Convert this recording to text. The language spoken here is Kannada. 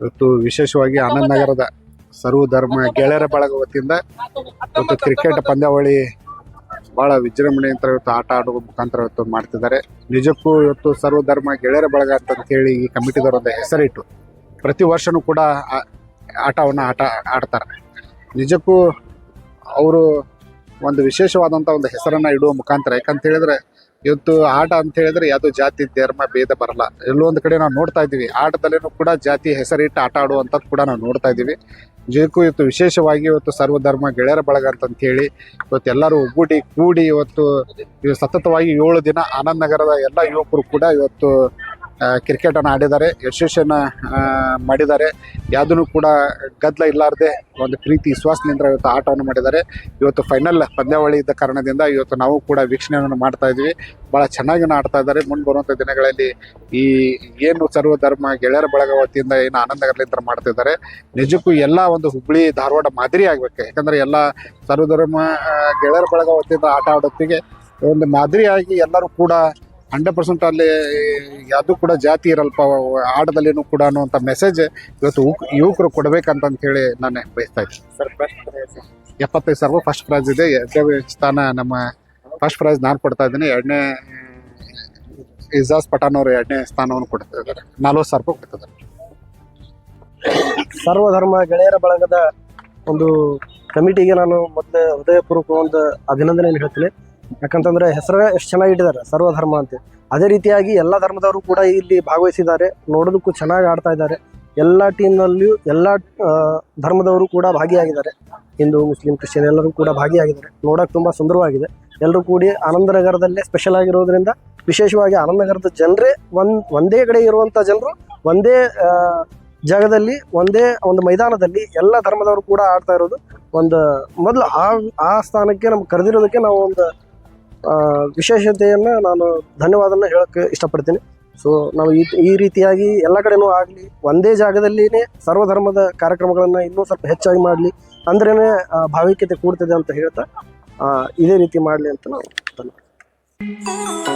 ಇವತ್ತು ವಿಶೇಷವಾಗಿ ಆನಂದ್ ನಗರದ ಸರ್ವಧರ್ಮ ಗೆಳೆಯರ ಬಳಗ ವತಿಯಿಂದ ಇವತ್ತು ಕ್ರಿಕೆಟ್ ಪಂದ್ಯಾವಳಿ ಬಹಳ ವಿಜೃಂಭಣೆಯಿಂದ ಇವತ್ತು ಆಟ ಆಡುವ ಮುಖಾಂತರ ಇವತ್ತು ಮಾಡ್ತಿದ್ದಾರೆ. ನಿಜಕ್ಕೂ ಇವತ್ತು ಸರ್ವಧರ್ಮ ಗೆಳೆಯರ ಬಳಗ ಅಂತ ಹೇಳಿ ಈ ಕಮಿಟಿದವರೊಂದು ಹೆಸರಿಟ್ಟು ಪ್ರತಿ ವರ್ಷನೂ ಕೂಡ ಆಟವನ್ನು ಆಡ್ತಾರೆ. ನಿಜಕ್ಕೂ ಅವರು ಒಂದು ವಿಶೇಷವಾದಂಥ ಒಂದು ಹೆಸರನ್ನು ಇಡುವ ಮುಖಾಂತರ, ಯಾಕಂತ ಹೇಳಿದ್ರೆ ಇವತ್ತು ಆಟ ಅಂತ ಹೇಳಿದ್ರೆ ಯಾವುದೋ ಜಾತಿ ಧರ್ಮ ಭೇದ ಬರಲ್ಲ. ಎಲ್ಲೋ ಒಂದು ಕಡೆ ನಾವು ನೋಡ್ತಾ ಇದ್ದೀವಿ, ಆಟದಲ್ಲೇನೂ ಕೂಡ ಜಾತಿ ಹೆಸರಿಟ್ಟು ಆಟ ಆಡುವಂಥದ್ದು ಕೂಡ ನಾವು ನೋಡ್ತಾ ಇದ್ದೀವಿ. ನಿಜಕ್ಕೂ ಇವತ್ತು ವಿಶೇಷವಾಗಿ ಇವತ್ತು ಸರ್ವಧರ್ಮ ಗೆಳೆಯರ ಬಳಗ ಅಂತ ಹೇಳಿ ಇವತ್ತು ಎಲ್ಲರೂ ಕೂಡಿ ಇವತ್ತು ಸತತವಾಗಿ 7 ದಿನ ಆನಂದ್ ನಗರದ ಎಲ್ಲ ಯುವಕರು ಕೂಡ ಇವತ್ತು ಕ್ರಿಕೆಟನ್ನು ಆಡಿದ್ದಾರೆ, ಯಶಸ್ಸನ್ನು ಮಾಡಿದ್ದಾರೆ. ಯಾವುದೂ ಕೂಡ ಗದ್ದಲ ಇಲ್ಲಾರ್ದೆ ಒಂದು ಪ್ರೀತಿ ವಿಶ್ವಾಸದಿಂದ ಇವತ್ತು ಆಟವನ್ನು ಮಾಡಿದ್ದಾರೆ. ಇವತ್ತು ಫೈನಲ್ ಪಂದ್ಯಾವಳಿ ಇದ್ದ ಕಾರಣದಿಂದ ಇವತ್ತು ನಾವು ಕೂಡ ವೀಕ್ಷಣೆಯನ್ನು ಮಾಡ್ತಾ ಇದ್ವಿ. ಭಾಳ ಚೆನ್ನಾಗಿ ಆಡ್ತಾ ಇದ್ದಾರೆ. ಮುಂದೆ ಬರುವಂಥ ದಿನಗಳಲ್ಲಿ ಈ ಏನು ಸರ್ವಧರ್ಮ ಗೆಳೆಯರ ಬಳಗ ವತಿಯಿಂದ ಏನು ಆನಂದ್ ನಗರಲಿಂದ ಮಾಡ್ತಿದ್ದಾರೆ, ನಿಜಕ್ಕೂ ಎಲ್ಲ ಒಂದು ಹುಬ್ಬಳ್ಳಿ ಧಾರವಾಡ ಮಾದರಿ ಆಗಬೇಕು. ಯಾಕಂದರೆ ಎಲ್ಲ ಸರ್ವಧರ್ಮ ಗೆಳೆಯರ ಬಳಗ ವತಿಯಿಂದ ಆಟ ಆಡೋತ್ತಿಗೆ ಒಂದು ಮಾದರಿಯಾಗಿ ಎಲ್ಲರೂ ಕೂಡ 100% ಅಲ್ಲಿ ಯಾವುದೂ ಕೂಡ ಜಾತಿ ಇರಲ್ಪ ಆಟದಲ್ಲೇನೂ ಕೂಡ ಅನ್ನುವಂಥ ಮೆಸೇಜ್ ಇವತ್ತು ಯುವಕರು ಕೊಡಬೇಕಂತ ಹೇಳಿ ನಾನು ಬಯಸ್ತಾ ಇದ್ದೀನಿ. 75,000 ಫಸ್ಟ್ ಪ್ರೈಸ್ ಇದೆ. 2ನೇ ಸ್ಥಾನ ನಮ್ಮ ಫಸ್ಟ್ ಪ್ರೈಸ್ ನಾನು ಕೊಡ್ತಾ ಇದ್ದೀನಿ. 2ನೇ ಇಜಾಜ್ ಪಠಾಣ್ ಅವರು 2ನೇ ಸ್ಥಾನವನ್ನು ಕೊಡ್ತಾ ಇದ್ದಾರೆ. 40,000 ರೂಪಾಯಿ ಕೊಡ್ತಿದ್ದಾರೆ. ಸರ್ವಧರ್ಮ ಗೆಳೆಯರ ಬಳಗದ ಒಂದು ಕಮಿಟಿಗೆ ನಾನು ಮೊದಲೇ ಹೃದಯಪೂರ್ವಕ ಒಂದು ಅಭಿನಂದನೆಯನ್ನು ಹೇಳ್ತೀನಿ. ಯಾಕಂತಂದ್ರೆ ಹೆಸರು ಎಷ್ಟು ಚೆನ್ನಾಗಿಟ್ಟಿದ್ದಾರೆ ಸರ್ವಧರ್ಮ ಅಂತ. ಅದೇ ರೀತಿಯಾಗಿ ಎಲ್ಲ ಧರ್ಮದವರು ಕೂಡ ಇಲ್ಲಿ ಭಾಗವಹಿಸಿದ್ದಾರೆ. ನೋಡೋದಕ್ಕೂ ಚೆನ್ನಾಗಿ ಆಡ್ತಾ ಇದ್ದಾರೆ. ಎಲ್ಲ ಟೀಮ್ನಲ್ಲಿಯೂ ಎಲ್ಲ ಧರ್ಮದವರು ಕೂಡ ಭಾಗಿಯಾಗಿದ್ದಾರೆ. ಹಿಂದೂ, ಮುಸ್ಲಿಂ, ಕ್ರಿಶ್ಚಿಯನ್ ಎಲ್ಲರೂ ಕೂಡ ಭಾಗಿಯಾಗಿದ್ದಾರೆ. ನೋಡೋಕೆ ತುಂಬ ಸುಂದರವಾಗಿದೆ. ಎಲ್ಲರೂ ಕೂಡಿ ಆನಂದ್ ನಗರದಲ್ಲೇ ಸ್ಪೆಷಲ್ ಆಗಿರೋದ್ರಿಂದ, ವಿಶೇಷವಾಗಿ ಆನಂದ್ ನಗರದ ಜನರೇ ಒಂದೇ ಕಡೆ ಇರುವಂಥ ಜನರು ಒಂದೇ ಜಾಗದಲ್ಲಿ ಒಂದೇ ಒಂದು ಮೈದಾನದಲ್ಲಿ ಎಲ್ಲ ಧರ್ಮದವರು ಕೂಡ ಆಡ್ತಾ ಇರೋದು ಒಂದು ಮೊದಲು ಆ ಸ್ಥಾನಕ್ಕೆ ನಮ್ಗೆ ಕರೆದಿರೋದಕ್ಕೆ ನಾವು ಒಂದು ವಿಶೇಷತೆಯನ್ನು ನಾನು ಧನ್ಯವಾದನ ಹೇಳೋಕ್ಕೆ ಇಷ್ಟಪಡ್ತೀನಿ. ಸೊ ನಾವು ಈ ರೀತಿಯಾಗಿ ಎಲ್ಲ ಕಡೆನೂ ಆಗಲಿ, ಒಂದೇ ಜಾಗದಲ್ಲಿನೇ ಸರ್ವಧರ್ಮದ ಕಾರ್ಯಕ್ರಮಗಳನ್ನು ಇನ್ನೂ ಸ್ವಲ್ಪ ಹೆಚ್ಚಾಗಿ ಮಾಡಲಿ, ಅಂದ್ರೇ ಭಾವೈಕ್ಯತೆ ಕೂಡ್ತದೆ ಅಂತ ಹೇಳ್ತಾ ಇದೇ ರೀತಿ ಮಾಡಲಿ ಅಂತ ನಾವು ಧನ್ಯವಾದ.